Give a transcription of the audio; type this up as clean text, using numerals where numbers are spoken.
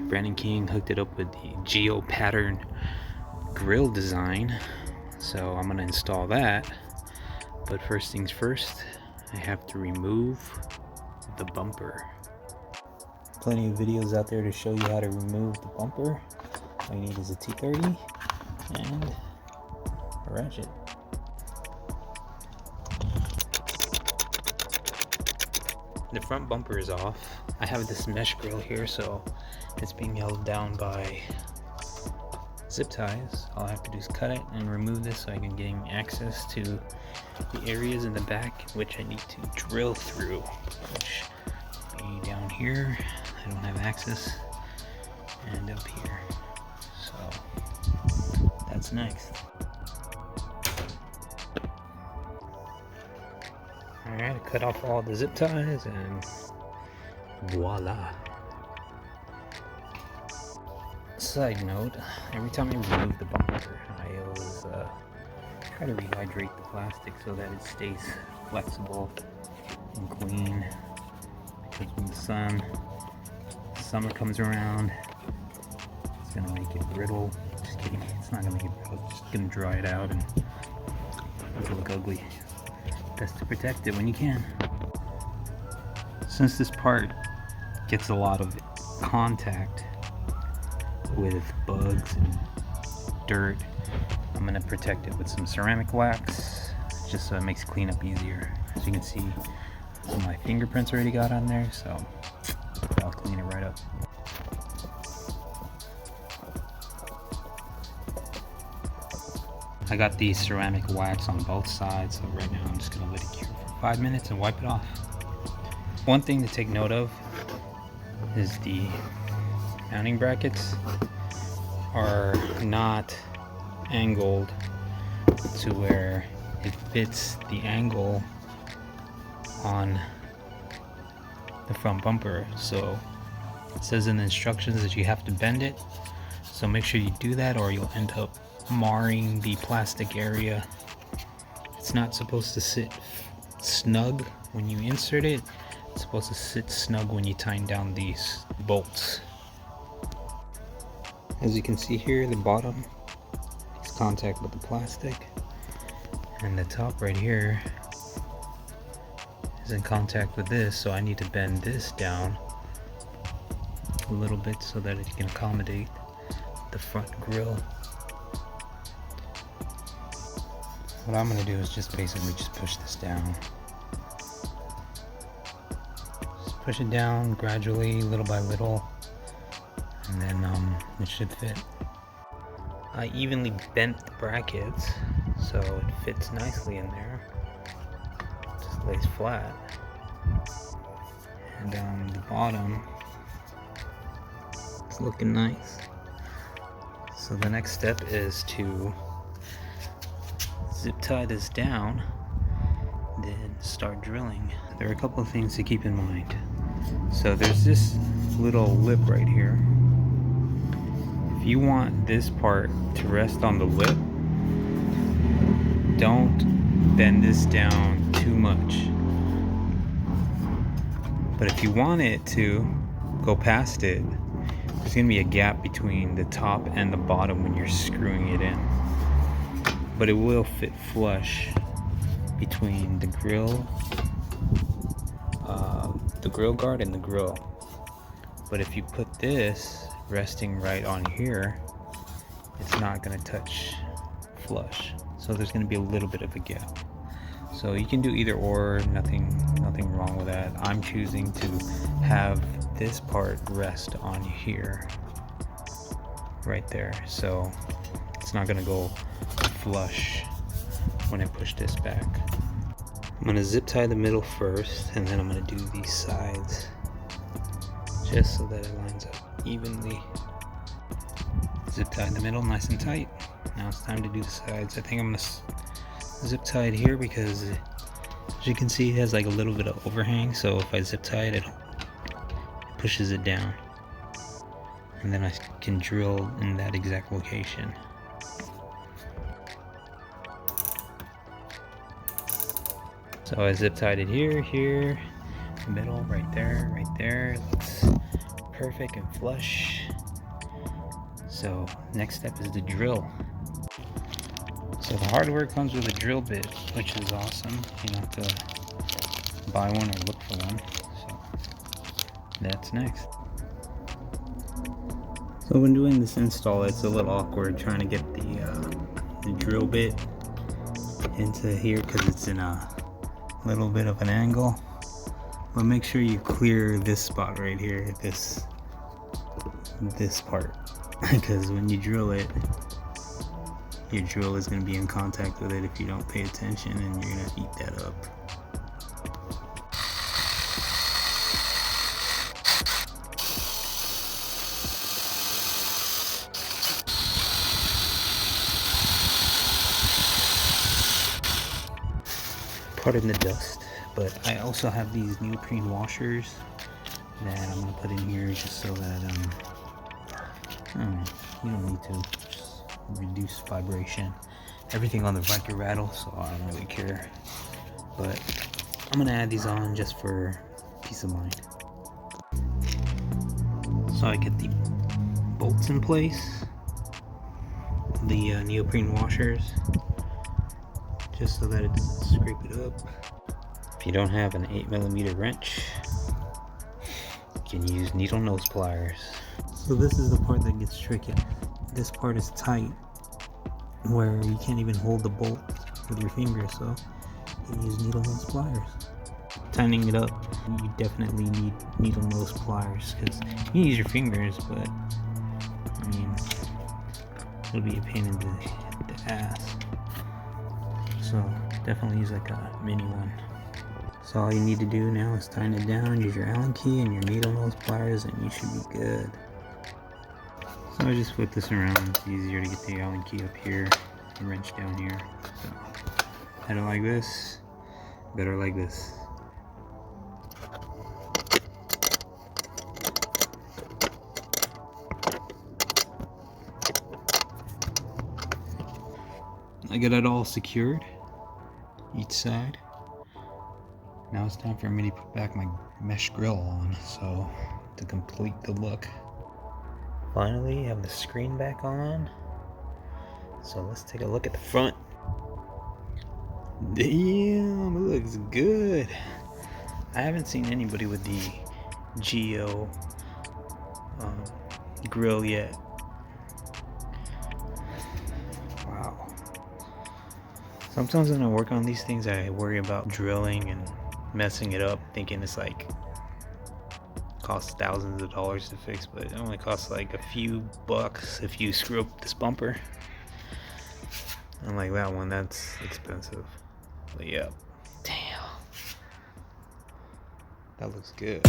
Brandon King hooked it up with the geo pattern grill design, so I'm gonna install that. But first things first, I have to remove the bumper. Plenty of videos out there to show you how to remove the bumper. All you need is a T30 and a ratchet. The front bumper is off. I have this mesh grill here, so it's being held down by zip ties. All I have to do is cut it and remove this so I can gain access to the areas in the back which I need to drill through, which be down here. I don't have access, and up here. So that's next. Alright, I cut off all the zip ties and voila. Side note, every time I remove the bumper, I always try to rehydrate the plastic so that it stays flexible and clean, because when the summer comes around, it's gonna make it brittle. Just kidding, it's not gonna make it brittle, it's just gonna dry it out and it'll look ugly. Best to protect it when you can. Since this part gets a lot of contact with bugs and dirt, I'm gonna protect it with some ceramic wax, just so it makes cleanup easier. As you can see, some of my fingerprints already got on there, so I'll clean it right up. I got the ceramic wax on both sides, so right now I'm just gonna let it cure for 5 minutes and wipe it off. One thing to take note of is the mounting brackets are not angled to where it fits the angle on the front bumper. So it says in the instructions that you have to bend it, so make sure you do that or you'll end up marring the plastic area. It's not supposed to sit snug when you insert it. It's supposed to sit snug when you tighten down these bolts. As you can see here, the bottom is contact with the plastic, and the top right here is in contact with this, so I need to bend this down a little bit so that it can accommodate the front grille. What I'm going to do is just basically just push this down. Just push it down gradually, little by little, and then it should fit. I evenly bent the brackets so it fits nicely in there. Just lays flat. And the bottom, it's looking nice. So the next step is to zip tie this down, then start drilling. There are a couple of things to keep in mind. So there's this little lip right here. If you want this part to rest on the lip, don't bend this down too much. But if you want it to go past it, there's going to be a gap between the top and the bottom when you're screwing it in. But it will fit flush between the grill guard and the grill. But if you put this resting right on here, it's not going to touch flush. So there's going to be a little bit of a gap. So you can do either or, nothing wrong with that. I'm choosing to have this part rest on here, right there. So it's not going to go flush when I push this back. I'm going to zip tie the middle first, and then I'm going to do these sides just so that it lines up evenly. Zip tie the middle nice and tight. Now it's time to do the sides. I think I'm going to zip tie it here because, as you can see, it has like a little bit of overhang, so if I zip tie it, it pushes it down, and then I can drill in that exact location. So I zip tied it here, the middle, right there. Looks perfect and flush. So next step is the drill. So the hardware comes with a drill bit, which is awesome. You don't have to buy one or look for one. So that's next. So when doing this install, it's a little awkward trying to get the drill bit into here because it's in a little bit of an angle. But make sure you clear this spot right here, this part, because when you drill it, your drill is going to be in contact with it if you don't pay attention, and you're going to eat that up. Pardon the dust, but I also have these neoprene washers that I'm going to put in here just so that you don't need to just reduce vibration. Everything on the Ryker rattles, so I don't really care, but I'm going to add these on just for peace of mind. So I get the bolts in place, the neoprene washers, just so that it doesn't scrape it up. If you don't have an 8mm wrench, you can use needle nose pliers. So this is the part that gets tricky. This part is tight, where you can't even hold the bolt with your finger, so you use needle nose pliers. Tightening it up, you definitely need needle nose pliers, because you can use your fingers, but I mean, it'll be a pain in the ass. So definitely use like a mini one. So all you need to do now is tighten it down, use your Allen key and your needle nose pliers, and you should be good. So I just flip this around. It's easier to get the Allen key up here and wrench down here. So better like this, better like this. I got it all secured, each side. Now it's time for me to put back my mesh grill on, so to complete the look. Finally, have the screen back on. So let's take a look at the front. Damn, it looks good. I haven't seen anybody with the Geo grill yet. Wow. Sometimes when I work on these things, I worry about drilling and messing it up, thinking it's like costs thousands of dollars to fix, but it only costs like a few bucks if you screw up this bumper. Unlike that one, that's expensive. But yeah, damn, that looks good.